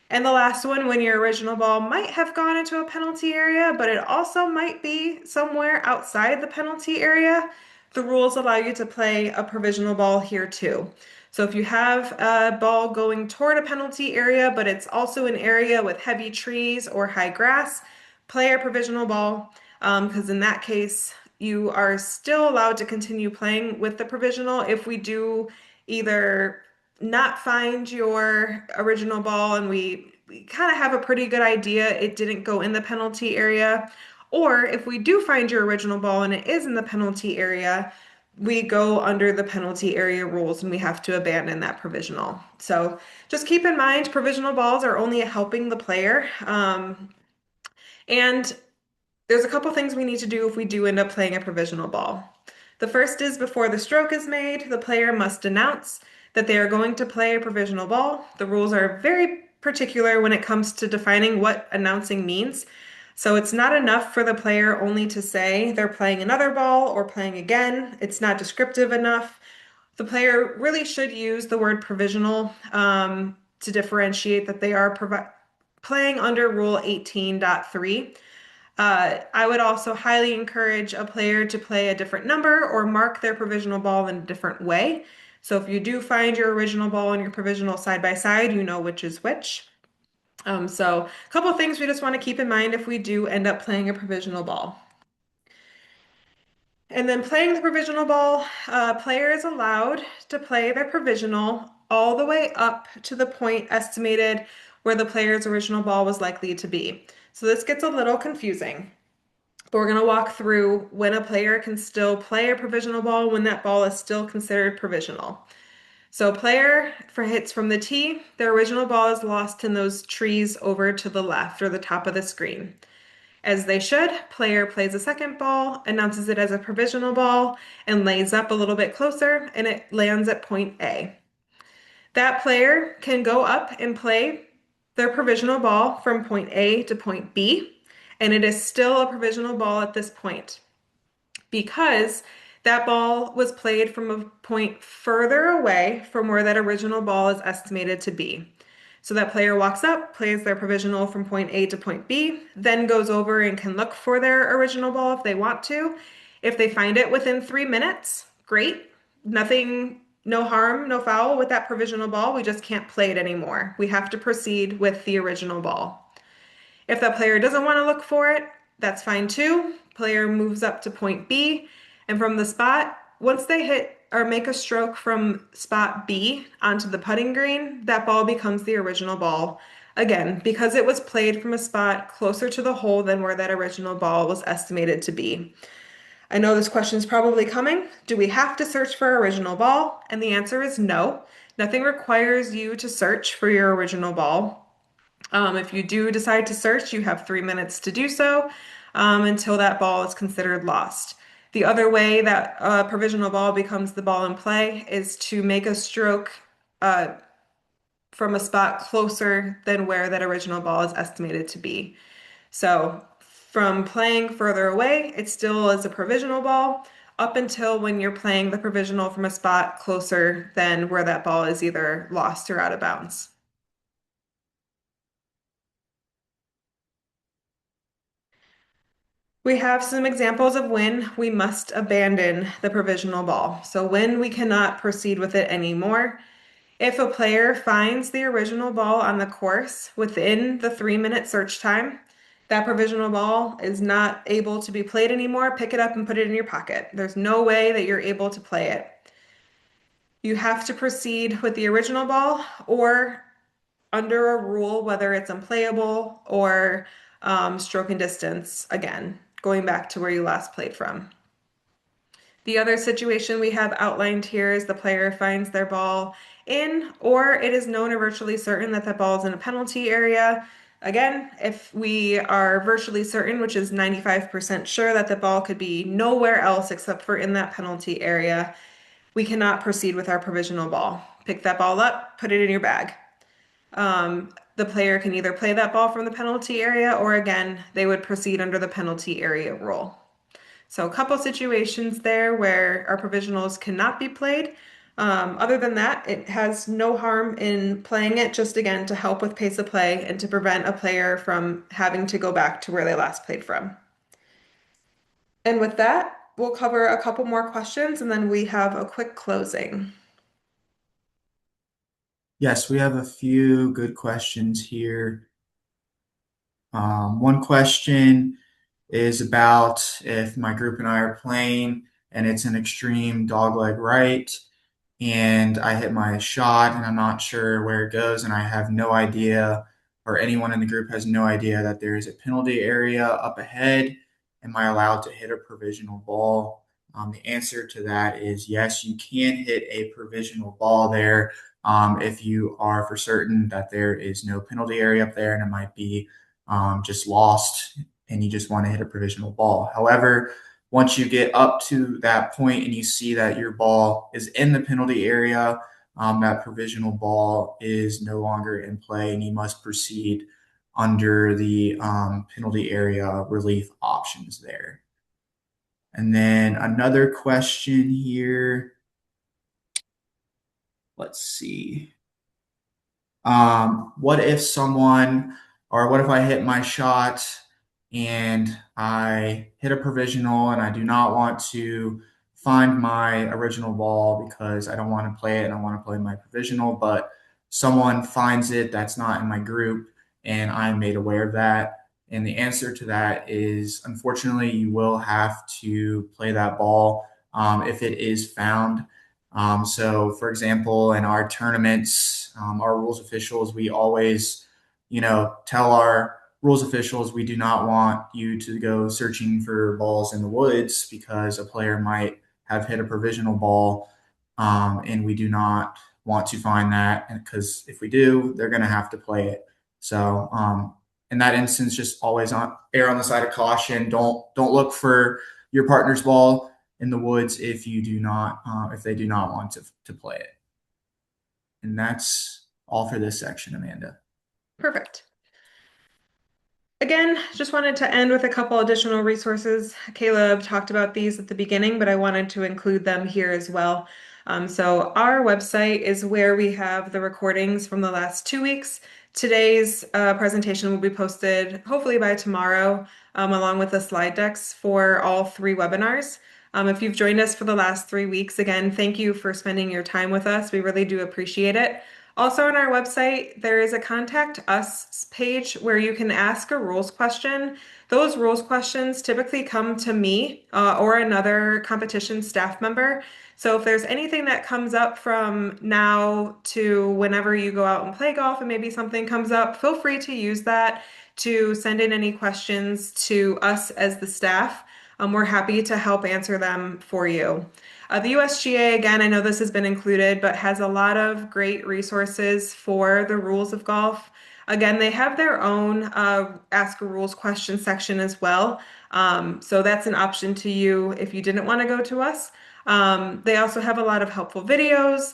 And the last one, when your original ball might have gone into a penalty area, but it also might be somewhere outside the penalty area, the rules allow you to play a provisional ball here too. So if you have a ball going toward a penalty area, but it's also an area with heavy trees or high grass, play a provisional ball, because in that case, you are still allowed to continue playing with the provisional if we do either not find your original ball and we kind of have a pretty good idea it didn't go in the penalty area. Or if we do find your original ball and it is in the penalty area, we go under the penalty area rules and we have to abandon that provisional. So just keep in mind, provisional balls are only helping the player. And there's a couple things we need to do if we do end up playing a provisional ball. The first is before the stroke is made, the player must announce that they are going to play a provisional ball. The rules are very particular when it comes to defining what announcing means. So it's not enough for the player only to say they're playing another ball or playing again. It's not descriptive enough. The player really should use the word provisional to differentiate that they are playing under Rule 18.3. I would also highly encourage a player to play a different number or mark their provisional ball in a different way. So if you do find your original ball and your provisional side by side, you know which is which. So a couple of things we just want to keep in mind if we do end up playing a provisional ball. And then playing the provisional ball, player is allowed to play their provisional all the way up to the point estimated where the player's original ball was likely to be. So this gets a little confusing. But we're going to walk through when a player can still play a provisional ball when that ball is still considered provisional. So player for hits from the tee, their original ball is lost in those trees over to the left or the top of the screen. As they should, player plays a second ball, announces it as a provisional ball, and lays up a little bit closer, and it lands at point A. That player can go up and play their provisional ball from point A to point B, and it is still a provisional ball at this point because that ball was played from a point further away from where that original ball is estimated to be. So that player walks up, plays their provisional from point A to point B, then goes over and can look for their original ball if they want to. If they find it within 3 minutes, great. Nothing, no harm, no foul with that provisional ball. We just can't play it anymore. We have to proceed with the original ball. If that player doesn't want to look for it, that's fine too. Player moves up to point B, and from the spot, once they hit or make a stroke from spot B onto the putting green, that ball becomes the original ball. Again, because it was played from a spot closer to the hole than where that original ball was estimated to be. I know this question is probably coming. Do we have to search for original ball? And the answer is no. Nothing requires you to search for your original ball. If you do decide to search, you have 3 minutes to do so until that ball is considered lost. The other way that a provisional ball becomes the ball in play is to make a stroke from a spot closer than where that original ball is estimated to be. So from playing further away, it still is a provisional ball up until when you're playing the provisional from a spot closer than where that ball is either lost or out of bounds. We have some examples of when we must abandon the provisional ball. So when we cannot proceed with it anymore. If a player finds the original ball on the course within the 3 minute search time, that provisional ball is not able to be played anymore. Pick it up and put it in your pocket. There's no way that you're able to play it. You have to proceed with the original ball or under a rule, whether it's unplayable or stroke and distance, again, going back to where you last played from. The other situation we have outlined here is the player finds their ball in, or it is known or virtually certain that the ball is in a penalty area. Again, if we are virtually certain, which is 95% sure that the ball could be nowhere else except for in that penalty area, we cannot proceed with our provisional ball. Pick that ball up, put it in your bag. The player can either play that ball from the penalty area or again, they would proceed under the penalty area rule. So a couple situations there where our provisionals cannot be played. Other than that, it has no harm in playing it just again to help with pace of play and to prevent a player from having to go back to where they last played from. And with that, we'll cover a couple more questions and then we have a quick closing. Yes, we have a few good questions here. One question is about if my group and I are playing and it's an extreme dogleg right, and I hit my shot and I'm not sure where it goes, and I have no idea, or anyone in the group has no idea that there is a penalty area up ahead. Am I allowed to hit a provisional ball? The answer to that is yes, you can hit a provisional ball there if you are for certain that there is no penalty area up there and it might be just lost and you just want to hit a provisional ball. However, once you get up to that point and you see that your ball is in the penalty area, that provisional ball is no longer in play and you must proceed under the penalty area relief options there. And then another question here. Let's see. What if someone, or what if I hit my shot and I hit a provisional and I do not want to find my original ball because I don't want to play it and I want to play my provisional, but someone finds it that's not in my group and I'm made aware of that. And the answer to that is unfortunately, you will have to play that ball if it is found. So, for example, in our tournaments, our rules officials, we always, tell our rules officials we do not want you to go searching for balls in the woods because a player might have hit a provisional ball, and we do not want to find that. And because if we do, they're going to have to play it. So, in that instance, just always err on the side of caution. Don't look for your partner's ball in the woods if you do not if they do not want to play it. And that's all for this section, Amanda. Perfect. Again, just wanted to end with a couple additional resources. Caleb talked about these at the beginning, but I wanted to include them here as well. So our website is where we have the recordings from the last 2 weeks. Today's presentation will be posted hopefully by tomorrow, along with the slide decks for all 3 webinars. If you've joined us for the last 3 weeks, again, thank you for spending your time with us. We really do appreciate it. Also on our website, there is a Contact Us page where you can ask a rules question. Those rules questions typically come to me or another competition staff member. So if there's anything that comes up from now to whenever you go out and play golf and maybe something comes up, feel free to use that to send in any questions to us as the staff. We're happy to help answer them for you. The USGA, again, I know this has been included, but has a lot of great resources for the rules of golf. Again, they have their own Ask a Rules question section as well. So that's an option to you if you didn't want to go to us. They also have a lot of helpful videos.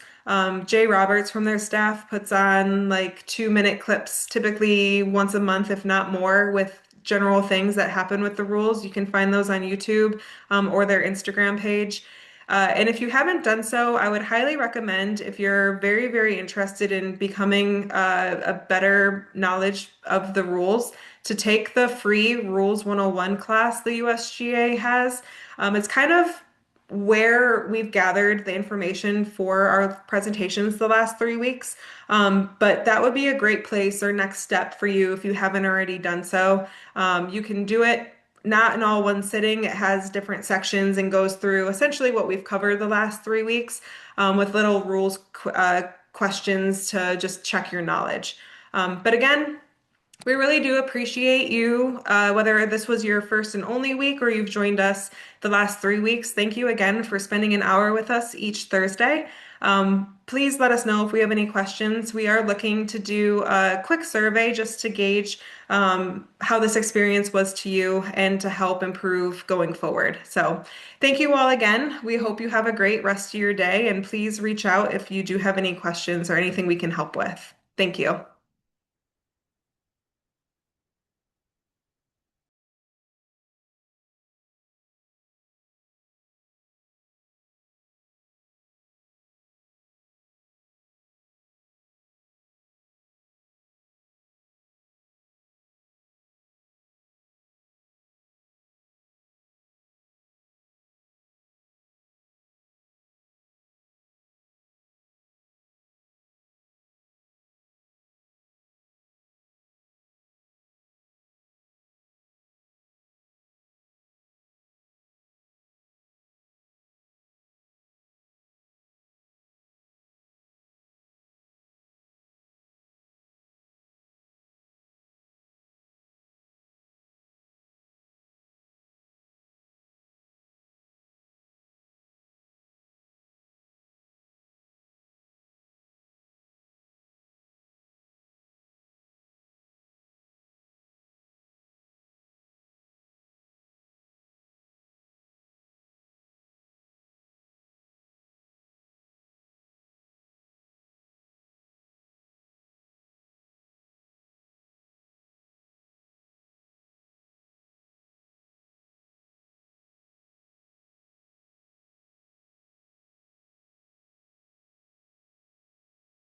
Jay Roberts from their staff puts on like 2-minute clips, typically once a month, if not more, with general things that happen with the rules. You can find those on YouTube or their Instagram page. And if you haven't done so, I would highly recommend, if you're very, very interested in becoming a better knowledge of the rules, to take the free Rules 101 class the USGA has. It's kind of where we've gathered the information for our presentations the last 3 weeks. But that would be a great place or next step for you if you haven't already done so. You can do it not in all one sitting. It has different sections and goes through essentially what we've covered the last 3 weeks with little rules questions to just check your knowledge. But again, we really do appreciate you, whether this was your first and only week or you've joined us the last 3 weeks. Thank you again for spending an hour with us each Thursday. Please let us know if we have any questions. We are looking to do a quick survey just to gauge how this experience was to you and to help improve going forward. So thank you all again. We hope you have a great rest of your day, and please reach out if you do have any questions or anything we can help with. Thank you.